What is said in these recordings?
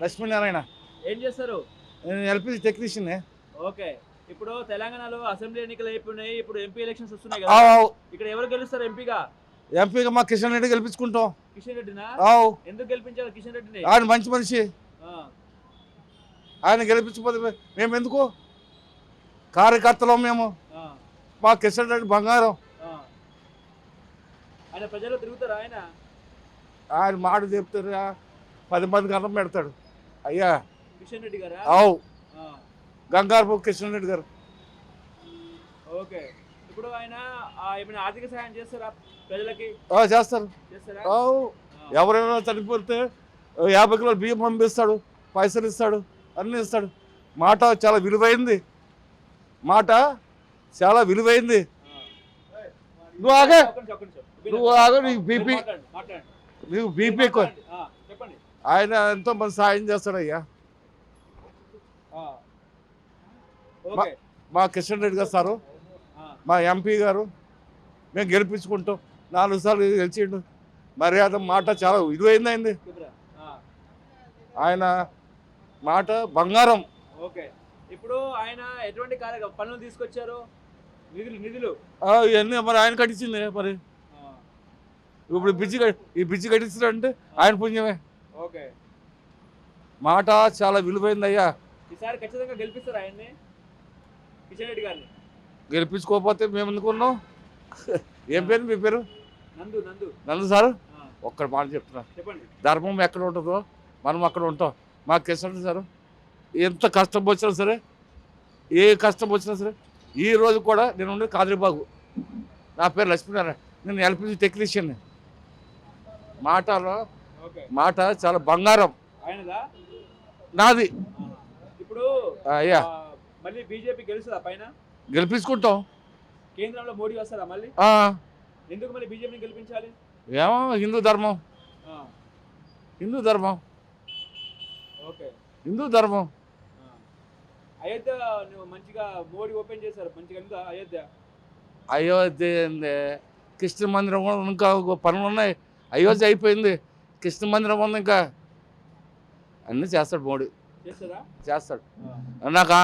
లక్ష్మీనారాయణ. ఏం చేస్తారు? నేను ఎల్పిజి టెక్నీషియన్. ఓకే. ఇప్పుడు తెలంగాణలో అసెంబ్లీ ఎన్నికలు అయిపోయినాయి. ఇప్పుడు ఎంపీ ఎలక్షన్స్ వస్తున్నాయి కదా. ఆవ్ ఇక్కడ ఎవరు గెలుస్తారు ఎంపీగా? ఎంపీగా మా కిషన్ రెడ్డి గెలిపించుకుంటాం. కిషన్ రెడ్డినా? ఆవ్ ఎందుకు గెలిపించాలి కిషన్ రెడ్డిని? ఆయన మంచి మనిషి. ఆ, ఆయన గెలిపించకపోతే మేము ఎందుకు? కార్యకర్తలం మేము. ఆ, మా కిషన్ రెడ్డి బంగారం. ఆ. ఆయన ప్రజల్లో తిరుగుతారా ఆయన? ఆయన మాట చెప్తారు, 10 మందికి అన్నం పెడతాడు. అయ్యా కిషన్ రెడ్డి గారా? ఆవు ఆ, గంగారపు కిషన్ రెడ్డి గారు. ఓకే. ఇప్పుడు ఆయన ఏమైనా ఆర్థిక సహాయం చేస్తారా ప్రజలకి? చేస్తారు. చేస్తారా? ఆవు ఆ, ఎవరైనా చనిపోతే 50 కిలోల బియ్యం పంపిస్తాడు, పైసలు ఇస్తాడు, అన్నీ ఇస్తాడు. మాట చాలా విలువైంది. మాట చాలా విలువైంది. ఆ. నువ్వు ఆగే, ఒక్క నిమిషం, ఒక్క నిమిషం. నువ్వు ఆగే. నీకు బీపీ, మాట్లాడండి, మాట్లాడండి. నీకు బీపీ ఎక్కువ. మాట్లాడండి. ఆ, చెప్పండి. ఆయన ఎంతో మంది సాయం చేస్తాడు అయ్యా. ఆ, ఓకే. మా కిషన్ రెడ్డి గారు సారు, ఆ, మా ఎంపీ గారు, మేము గెలిపించుకుంటాం. 4 సార్లు గెలిచిండు. మర్యాద మాట చాలా విలువైందైంది. చెప్పురా. ఆ, ఆయన మాట బంగారం. ఓకే. ఇప్పుడు ఆయన ఎటువంటి పనులు తీసుకొచ్చారు? నిధులు. ఇవన్నీ మరి ఆయన కట్టించింది. మరి ఆ, ఇప్పుడు ఈ బ్రిడ్జి కట్టించాడంటే ఆయన పుణ్యమే. ఓకే. మాట చాలా విలువైంది అయ్యా. ఈసారి ఖచ్చితంగా గెలిపిస్తారు ఆయన్ని, కిషన్ రెడ్డి గారిని. గెలిపించుకోకపోతే మేము ఎందుకున్నాం? ఏం పేరు మీ పేరు? నందు నందు. నందు సార్, ఆ, ఒక్కడి మాట చెప్తున్నా. చెప్పండి. ధర్మం ఎక్కడ ఉంటుందో మనం అక్కడ ఉంటాం. మా కిషన్ సార్ ఎంత కష్టం వచ్చినా సరే, ఏ కష్టం వచ్చినా సరే, ఈ రోజు కూడా నేను ఉండేది కాదరిబాగు. నా పేరు లక్ష్మీనారాయణ. నేను ఎల్పిజి టెక్నీషియన్. మాటలో ఓకే. మాట చాలా బంగారం. ఆయనదా? నాది. ఆ, ఇప్పుడు అయ్యా మళ్ళీ బీజేపీ గెలుస్తుందా పైన? గెలిపించుకుంటాం. కేంద్రంలో మోడీ వస్తారా మళ్ళీ? ఆ, ఎందుకు మళ్ళీ బీజేపీని గెలిపించాలి? ఏమో హిందూ ధర్మం, ఆ, హిందూ ధర్మం, ఓకే. హిందూ ధర్మం. ఆ, అయోధ్య నువ్వు మంచిగా మోడీ ఓపెన్ చేశారు, మంచిగా ఉందా అయోధ్య? అయోధ్య ఏంది? కృష్ణ మందిరం కూడా ఇంకా పనులు ఉన్నాయి. అయోధ్య అయిపోయింది, కృష్ణ మందిరం ఉంది. ఇంకా అన్నీ చేస్తాడు మోడీ, చేస్తారా? చేస్తాడు. ఆ. నాకు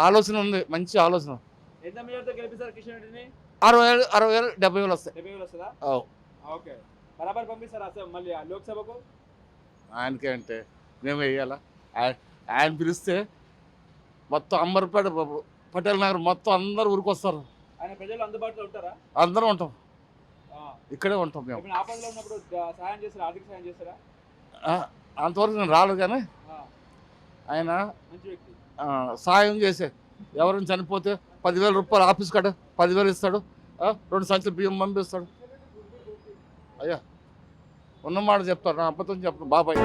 ఆలోచన ఉంది, మంచి ఆలోచన. ఎంత మీతో గెలిపిస్తారు కిషన్ రెడ్డిని? 60,000, 60,000, 70,000 వస్తాయి. 70,000 వస్తుందా? అవు. ఓకే. బరాబర్ పంపిస్తారా అసలు మళ్ళీ ఆ లోక్సభకు? ఆయనకే అంటే మేము వేయాలా? ఆయన పిలిస్తే మొత్తం అంబర్పేట, పటేల్ నగర్ మొత్తం అందరు ఊరికొస్తారు. ఆయన ప్రజలు అందుబాటులో ఉంటారా? అందరం ఉంటాం, ఆ. ఇక్కడే ఉంటాం మేము. ఏమైనా ఆపదలో ఉన్నప్పుడు సహాయం చేస్తారా? ఆర్థిక సహాయం చేస్తారా? అంతవరకు నేను రాలేదు, కానీ ఆ, ఆయన మంచి వ్యక్తి. సాయం చేసే. ఎవరైనా చనిపోతే 10,000 రూపాయలు ఆఫీస్ కాడ 10,000 ఇస్తాడు. 2 సంచులు బియ్యం పంపిస్తాడు. అయ్యా ఉన్నమాట చెప్తాడు, నా అబద్ధం చెప్పను బాబాయ్.